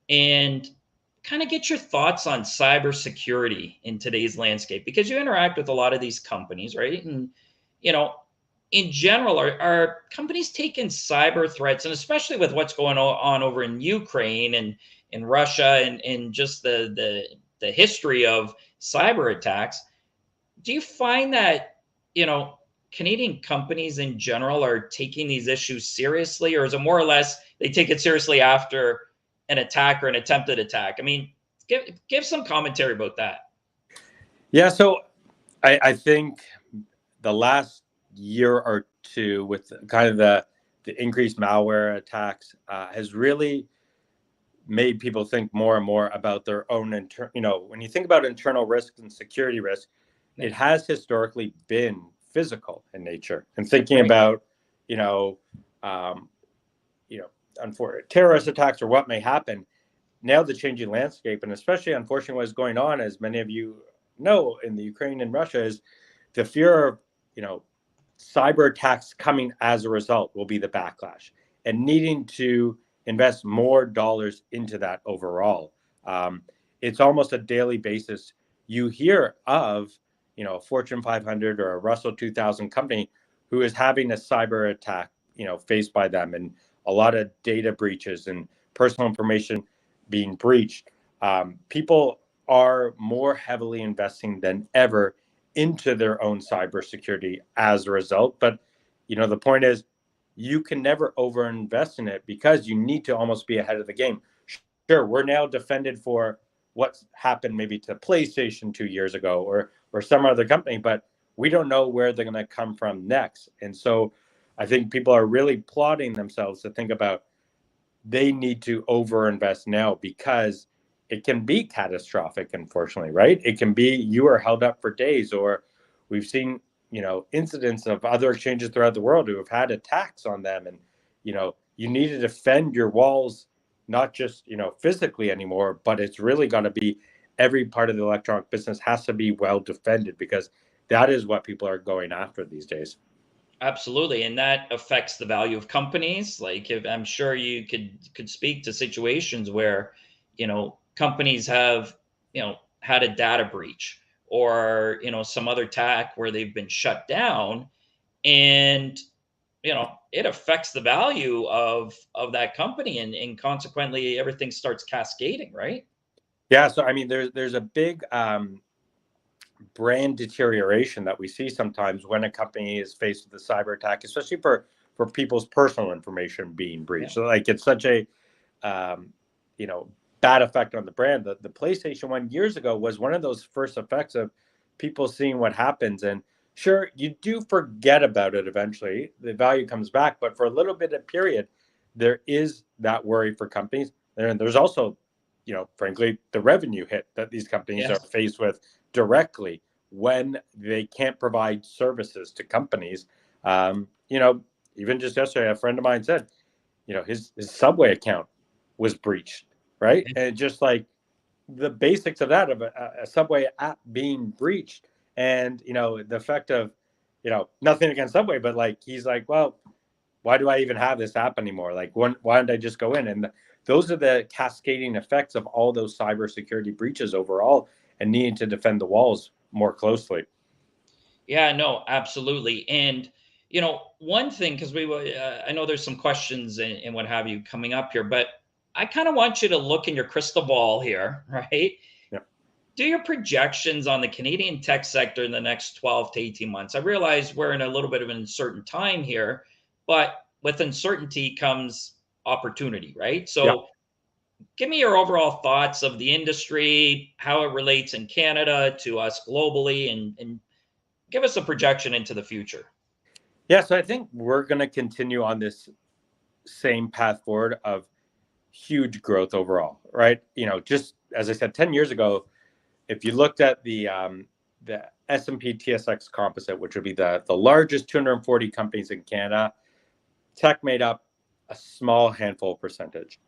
and kind of get your thoughts on cybersecurity in today's landscape, because you interact with a lot of these companies, right? And in general, are companies taking cyber threats, and especially with what's going on over in Ukraine and in Russia, and just the history of cyber attacks, do you find that Canadian companies in general are taking these issues seriously, or is it more or less they take it seriously after an attack or an attempted attack? I mean, give some commentary about that. Yeah, so I think the last year or two, with kind of the increased malware attacks, has really made people think more and more about their own when you think about internal risks and security risks, it has historically been physical in nature, and thinking about unfortunate terrorist attacks or what may happen. Now the changing landscape, and especially unfortunately what is going on, as many of you know, in the Ukraine and Russia, is the fear of cyber attacks coming as a result will be the backlash, and needing to invest more dollars into that overall. It's almost a daily basis you hear of a Fortune 500 or a Russell 2000 company who is having a cyber attack faced by them, and a lot of data breaches and personal information being breached. People are more heavily investing than ever into their own cybersecurity as a result. But the point is, you can never overinvest in it, because you need to almost be ahead of the game. Sure, we're now defended for what's happened maybe to PlayStation 2 years ago or some other company, but we don't know where they're going to come from next. And so I think people are really plotting themselves to think about, they need to overinvest now, because it can be catastrophic, unfortunately, right? It can be you are held up for days, or we've seen incidents of other exchanges throughout the world who have had attacks on them, and you need to defend your walls, not just physically anymore, but it's really got to be every part of the electronic business has to be well defended, because that is what people are going after these days. Absolutely, and that affects the value of companies. Like, I'm sure you could speak to situations where companies have had a data breach, or some other attack where they've been shut down, and it affects the value of that company, and consequently everything starts cascading, right? Yeah, so I mean, there's a big brand deterioration that we see sometimes when a company is faced with a cyber attack, especially for people's personal information being breached. So like, it's such a bad effect on the brand. The PlayStation 1 years ago was one of those first effects of people seeing what happens, and sure, you do forget about it eventually. The value comes back, but for a little bit of period, there is that worry for companies. And there's also, frankly, the revenue hit that these companies are faced with directly when they can't provide services to companies. Even just yesterday, a friend of mine said, his Subway account was breached, right? And just like the basics of that, of a Subway app being breached, and the effect of nothing against Subway, but like, he's like, well, why do I even have this app anymore? Like, why don't I just go in? And those are the cascading effects of all those cybersecurity breaches overall, and needing to defend the walls more closely. Yeah, no, absolutely. And one thing, because I know there's some questions and what have you coming up here, but I kind of want you to look in your crystal ball here, right? Yep. Do your projections on the Canadian tech sector in the next 12 to 18 months. I realize we're in a little bit of an uncertain time here, but with uncertainty comes opportunity, right? So Yep. give me your overall thoughts of the industry, how it relates in Canada to us globally, and give us a projection into the future. Yeah, so I think we're going to continue on this same path forward of huge growth overall, right? You know, just as I said, 10 years ago, if you looked at the S&P TSX Composite, which would be the largest 240 companies in Canada, tech made up a small handful percentage.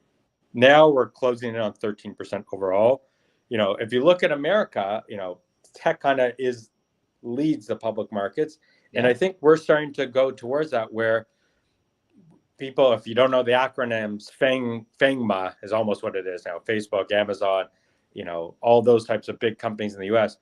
Now we're closing in on 13% overall. You know, if you look at America, you know, tech kind of leads the public markets. And I think we're starting to go towards that, where people, if you don't know the acronyms, FANGMA is almost what it is now. Facebook, Amazon, you know, all those types of big companies in the US.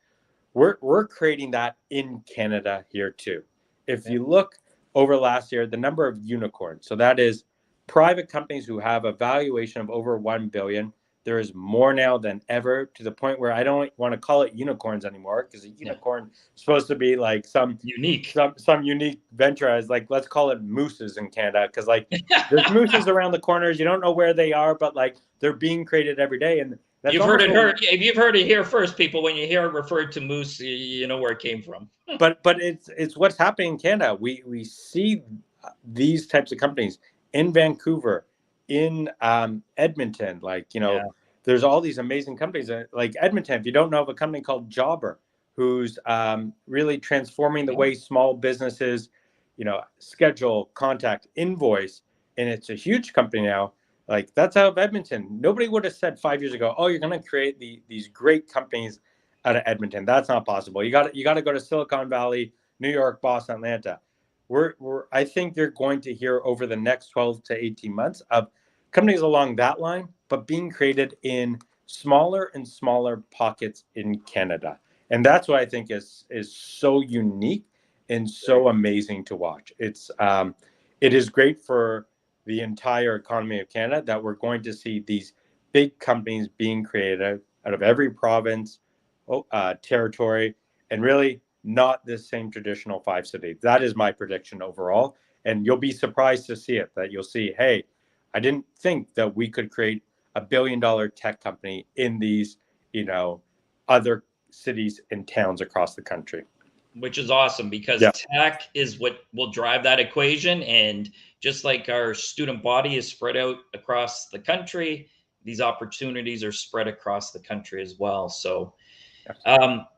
We're creating that in Canada here too. If you look over last year, the number of unicorns, so that is private companies who have a valuation of over 1 billion. There is more now than ever, to the point where I don't want to call it unicorns anymore, because a unicorn is supposed to be like some unique venture. As like, let's call it mooses in Canada, because like there's mooses around the corners. You don't know where they are, but like they're being created every day. And that's You've heard it here first, people. When you hear it referred to moose, you know where it came from. but it's what's happening in Canada. We see these types of companies in Vancouver, in Edmonton, like, you know, there's all these amazing companies like Edmonton. If you don't know of a company called Jobber, who's really transforming the way small businesses, you know, schedule, contact, invoice, and it's a huge company now. Like, that's out of Edmonton. Nobody would have said 5 years ago, oh, you're going to create these great companies out of Edmonton. That's not possible. You got to go to Silicon Valley, New York, Boston, Atlanta. I think you're going to hear over the next 12 to 18 months of companies along that line, but being created in smaller and smaller pockets in Canada. And that's what I think is so unique and so amazing to watch. It is great for the entire economy of Canada that we're going to see these big companies being created out of every province, territory, and really not the same traditional 5 cities. That is my prediction overall. And you'll be surprised to see it, that you'll see, hey, I didn't think that we could create a $1 billion tech company in these, you know, other cities and towns across the country. Which is awesome, because tech is what will drive that equation. And just like our student body is spread out across the country, these opportunities are spread across the country as well. So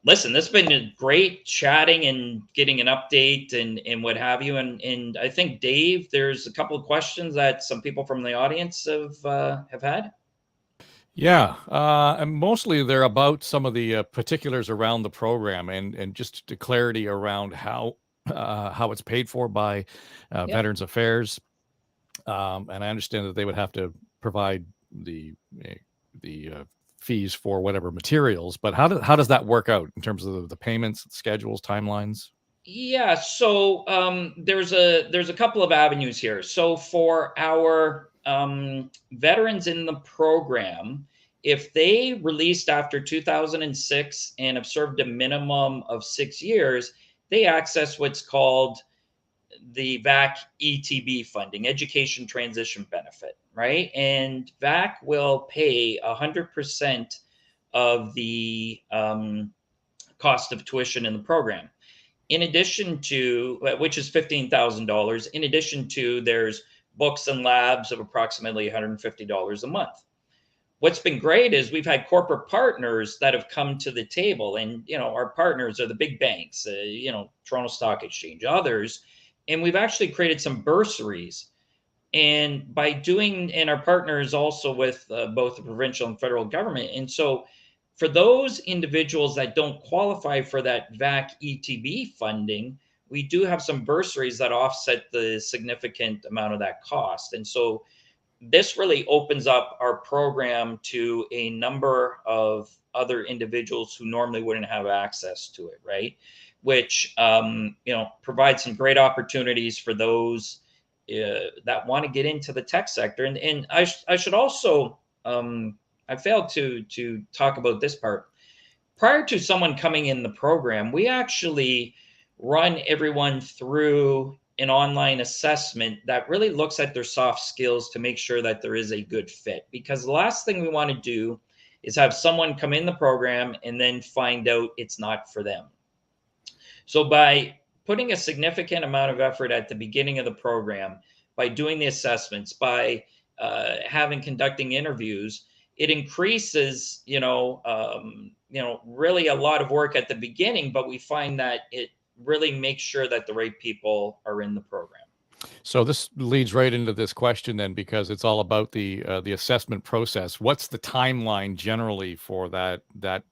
listen, this has been great chatting and getting an update and what have you. And I think, Dave, there's a couple of questions that some people from the audience have had. Yeah, and mostly they're about some of the particulars around the program and just the clarity around how it's paid for by Veterans Affairs. And I understand that they would have to provide the fees for whatever materials, but how does that work out in terms of the payments, schedules, timelines? Yeah, so there's a couple of avenues here. So for our veterans in the program, if they released after 2006 and have served a minimum of 6 years, they access what's called the VAC ETB funding, Education Transition Benefit, right? And VAC will pay 100% of the cost of tuition in the program. In addition to, which is $15,000, in addition to, there's books and labs of approximately $150 a month. What's been great is we've had corporate partners that have come to the table, and, you know, our partners are the big banks, you know, Toronto Stock Exchange, others, and we've actually created some bursaries. And by doing, and our partners also with both the provincial and federal government. And so for those individuals that don't qualify for that VAC ETB funding, we do have some bursaries that offset the significant amount of that cost. And so this really opens up our program to a number of other individuals who normally wouldn't have access to it, right? Which, you know, provides some great opportunities for those that want to get into the tech sector. And I should also, I failed to talk about this part. Prior to someone coming in the program, we actually run everyone through an online assessment that really looks at their soft skills to make sure that there is a good fit. Because the last thing we want to do is have someone come in the program and then find out it's not for them. So by putting a significant amount of effort at the beginning of the program, by doing the assessments, by conducting interviews, it increases, really a lot of work at the beginning, but we find that it really makes sure that the right people are in the program. So this leads right into this question then, because it's all about the assessment process. What's the timeline generally for that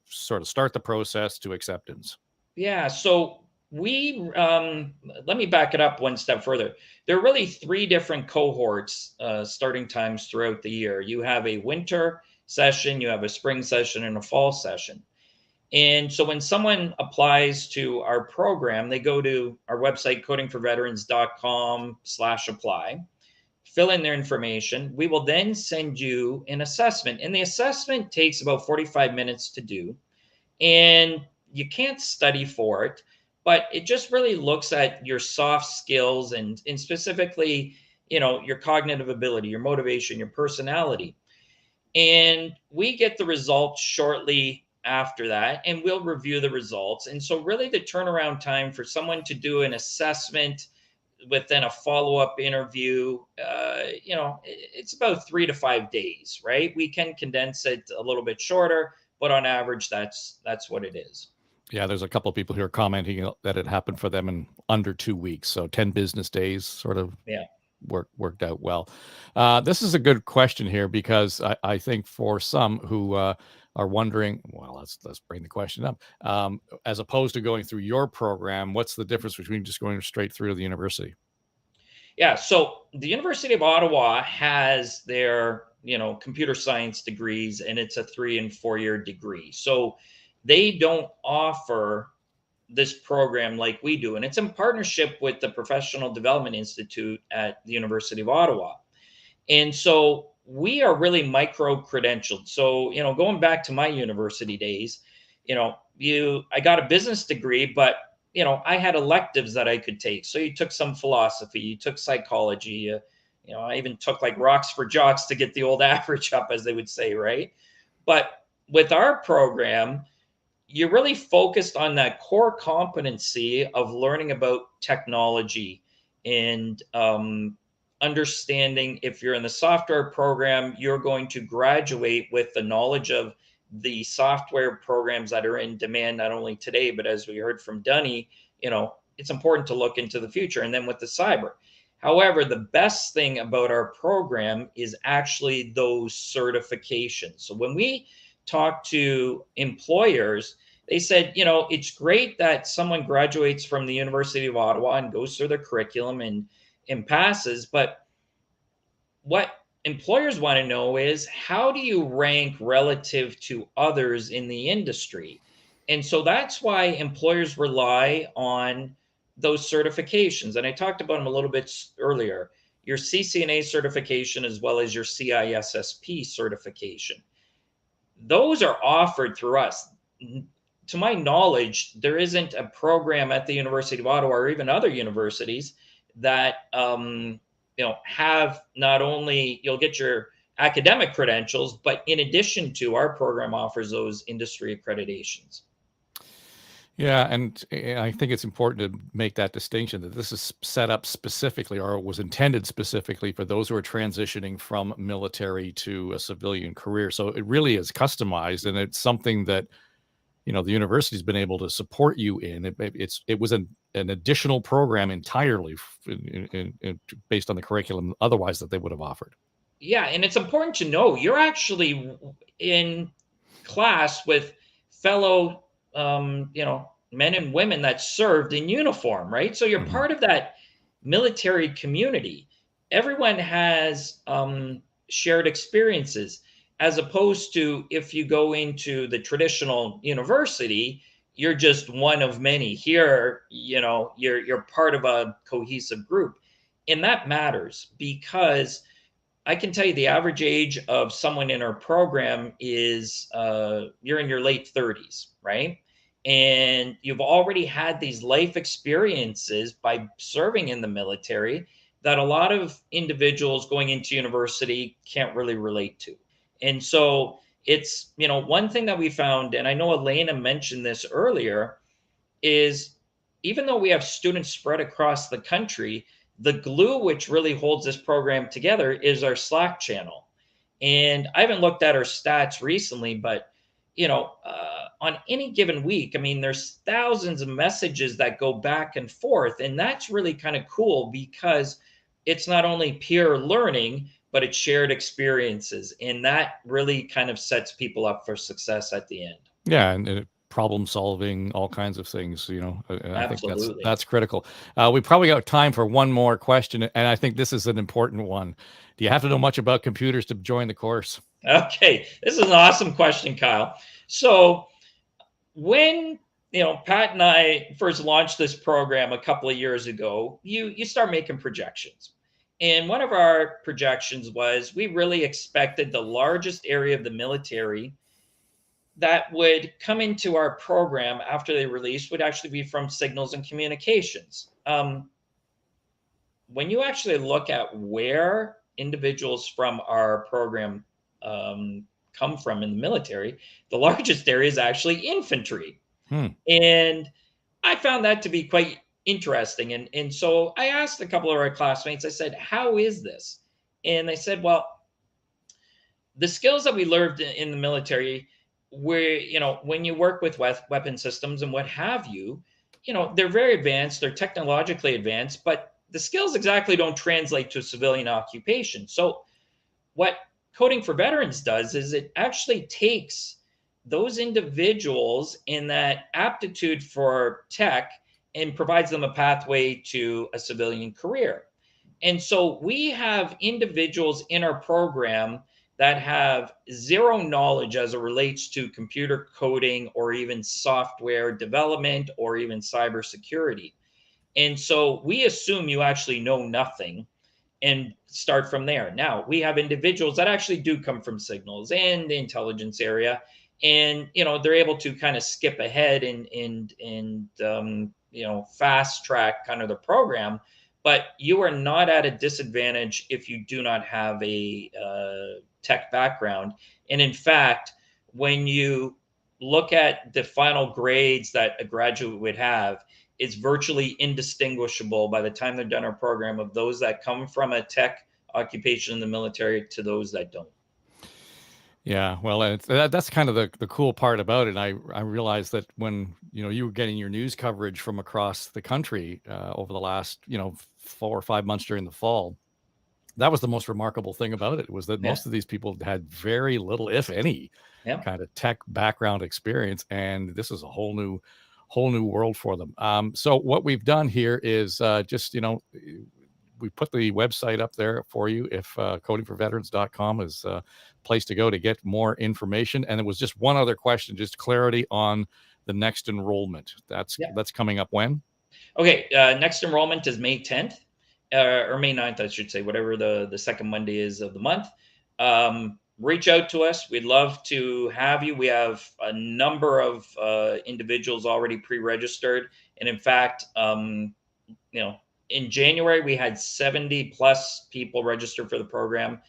sort of start the process to acceptance? Yeah, so we let me back it up one step further. There are really 3 different cohorts starting times throughout the year. You have a winter session, you have a spring session, and a fall session. And so when someone applies to our program, they go to our website, codingforveterans.com/apply, fill in their information. We will then send you an assessment. And the assessment takes about 45 minutes to do. And you can't study for it, but it just really looks at your soft skills and specifically, your cognitive ability, your motivation, your personality. And we get the results shortly after that, and we'll review the results. And so really the turnaround time for someone to do an assessment with then a follow-up interview, it's about 3 to 5 days, right? We can condense it a little bit shorter, but on average, that's what it is. Yeah, there's a couple of people who are commenting that it happened for them in under 2 weeks. So 10 business days sort of worked out well. This is a good question here, because I think for some who are wondering, well, let's bring the question up. As opposed to going through your program, what's the difference between just going straight through to the university? Yeah, so the University of Ottawa has their, computer science degrees, and it's a 3 and 4 year degree. So they don't offer this program like we do. And it's in partnership with the Professional Development Institute at the University of Ottawa. And so we are really micro-credentialed. So, going back to my university days, I got a business degree, but, I had electives that I could take. So you took some philosophy, you took psychology, I even took like rocks for jocks to get the old average up, as they would say, right? But with our program, you're really focused on that core competency of learning about technology and understanding. If you're in the software program, you're going to graduate with the knowledge of the software programs that are in demand, not only today, but as we heard from Dani, it's important to look into the future. And then with the cyber. However, the best thing about our program is actually those certifications. So when we talk to employers, they said, it's great that someone graduates from the University of Ottawa and goes through their curriculum and passes, but what employers want to know is, how do you rank relative to others in the industry? And so that's why employers rely on those certifications. And I talked about them a little bit earlier, your CCNA certification as well as your CISSP certification. Those are offered through us. To my knowledge, there isn't a program at the University of Ottawa or even other universities that have not only you'll get your academic credentials, but in addition to, our program offers those industry accreditations. Yeah, and I think it's important to make that distinction, that this is set up specifically, or was intended specifically, for those who are transitioning from military to a civilian career. So it really is customized, and it's something that the university's been able to support you in. It was an additional program entirely based on the curriculum otherwise that they would have offered. Yeah, and it's important to know you're actually in class with fellow men and women that served in uniform, right? So you're part of that military community. Everyone has shared experiences, as opposed to if you go into the traditional university, you're just one of many. Here, you're part of a cohesive group. And that matters because I can tell you the average age of someone in our program is you're in your late 30s, right? And you've already had these life experiences by serving in the military that a lot of individuals going into university can't really relate to. And so it's, one thing that we found, and I know Elena mentioned this earlier, is even though we have students spread across the country, the glue which really holds this program together is our Slack channel. And I haven't looked at our stats recently, but on any given week, I mean, there's thousands of messages that go back and forth, and that's really kind of cool because it's not only peer learning, but it's shared experiences, and that really kind of sets people up for success at the end. Yeah, and problem solving, all kinds of things. I think Absolutely. that's critical. We probably got time for one more question, and I think this is an important one. Do you have to know much about computers to join the course? Okay, this is an awesome question, Kyle. So when Pat and I first launched this program a couple of years ago, you start making projections. And one of our projections was we really expected the largest area of the military that would come into our program after they released would actually be from signals and communications. When you actually look at where individuals from our program come from in the military, the largest area is actually infantry. And I found that to be quite interesting. And so I asked a couple of our classmates, I said, how is this? And they said, well, the skills that we learned in the military, where, when you work with weapon systems and what have you, they're very advanced, they're technologically advanced, but the skills exactly don't translate to a civilian occupation. So what Coding for Veterans does is it actually takes those individuals in that aptitude for tech and provides them a pathway to a civilian career. And so we have individuals in our program that have zero knowledge as it relates to computer coding or even software development or even cybersecurity. And so we assume you actually know nothing and start from there. Now, we have individuals that actually do come from signals and the intelligence area, and they're able to kind of skip ahead and fast track kind of the program. But you are not at a disadvantage if you do not have a tech background. And in fact, when you look at the final grades that a graduate would have, it's virtually indistinguishable by the time they're done our program of those that come from a tech occupation in the military to those that don't. Yeah, well, that's kind of the cool part about it. I realized that when you were getting your news coverage from across the country over the last 4 or 5 months during the fall, that was the most remarkable thing about it, was that most of these people had very little, if any, kind of tech background experience, and this is a whole new world for them. So what we've done here is just we put the website up there for you. If codingforveterans.com is a place to go to get more information. And it was just one other question, just clarity on the next enrollment. That's coming up when? Okay, next enrollment is May 10th. Or May 9th, I should say, whatever the second Monday is of the month. Reach out to us. We'd love to have you. We have a number of individuals already pre-registered. And in fact, in January, we had 70 plus people registered for the program.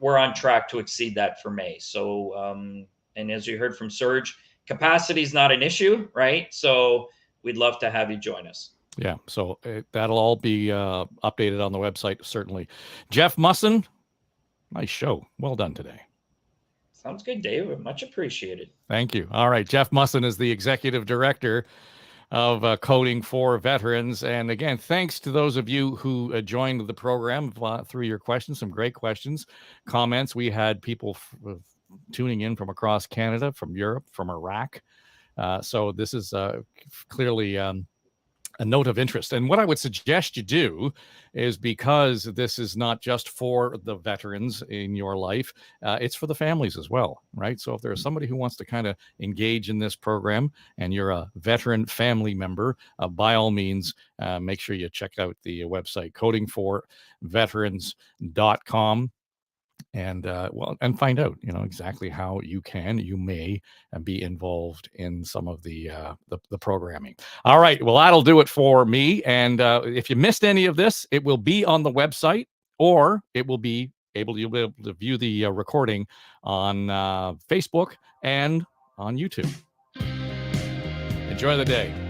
We're on track to exceed that for May. So, and as you heard from Serge, capacity is not an issue, right? So we'd love to have you join us. Yeah, so that'll all be updated on the website, certainly. Jeff Musson, nice show. Well done today. Sounds good, Dave. Much appreciated. Thank you. All right, Jeff Musson is the Executive Director of Coding for Veterans. And again, thanks to those of you who joined the program through your questions, some great questions, comments. We had people tuning in from across Canada, from Europe, from Iraq. So this is clearly a note of interest. And what I would suggest you do is, because this is not just for the veterans in your life, it's for the families as well, right? So if there's somebody who wants to kind of engage in this program and you're a veteran family member, by all means, make sure you check out the website codingforveterans.com. And and find out, exactly how you may be involved in some of the programming. All right, well, that'll do it for me. And if you missed any of this, it will be on the website, or you'll be able to view the recording on Facebook and on YouTube. Enjoy the day.